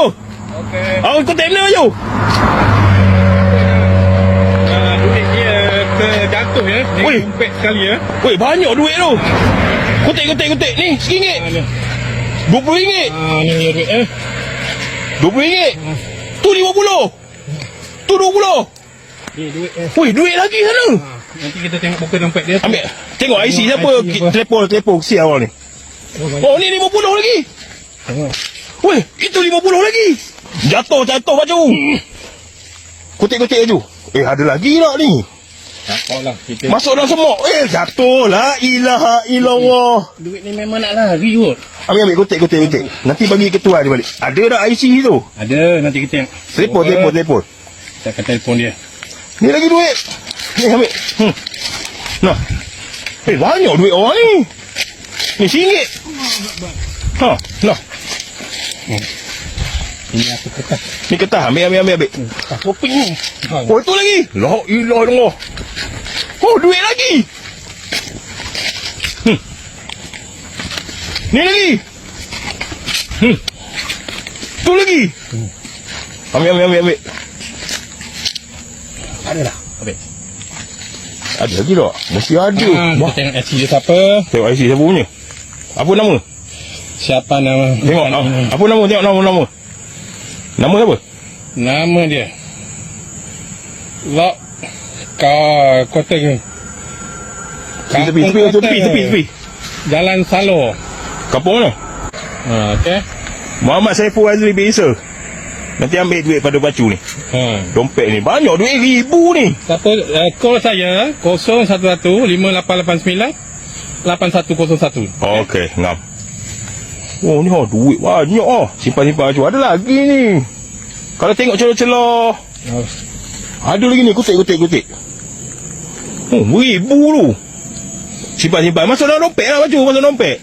baju. Okey. Oh, kau tak baju. Duit dia terjatuh ya. Dia Oi. kumpet sekali ya. Weh, banyak duit tu. Kutik. Ni, RM1. RM20. Ni duit RM20. Tu RM50. Tu RM20. Ni duit Weh, duit lagi sana. Nanti kita tengok buka dompet dia. Ambil. Tengok IC siapa. IC apa? Telefon kesi awal ni. Oh, ni RM50 lagi. Tengok. Weh, itu RM50 lagi. Jatuh baju. Kutik baju. Ada lagi tak ni? Tak apalah kita. Masuk dalam semua. Jatuh. La ilaha illallah. Duit ni memang nak lari kot. Ambil kutik. Nanti bagi ketua dia balik. Ada tak IC tu? Ada, nanti kita Telefon. Kita akan telefon dia. Ni lagi duit. Ni ambil. Nah. Banyak duit orang ni. Ni RM1. Nah. Ini aku kertas. Ni kertas. Ambil. Tak koping ni. Oh, itu lagi. La ilaha illallah. Oh, duit lagi. Ni lagi. Tu lagi. Ambil. Ada lah. Habis. Ada lagi tak? Mesti ada. Kita tengok IC dia siapa. Tengok IC siapa punya. Apa nama? Siapa nama? Tengok. Apa nama? Tengok nama. Nama siapa? Nama dia. Lok. Kota ke? Tepi. Jalan Salo. Kampung mana? Okey. Muhammad Saiful Azri bin Isa. Nanti ambil duit pada pacu ni. Dompet ni banyak duit RM1,000 ni. Siapa call saya 011-819-8101. Okey, ngam. Oh, ni duit banyak Simpan pacu. Ada lagi ni. Kalau tengok celah-celah. Ada lagi ni, kutik. Oh, RM1,000 tu. Simpan. Masuk dalam dompet lah pacu, masuk dompet.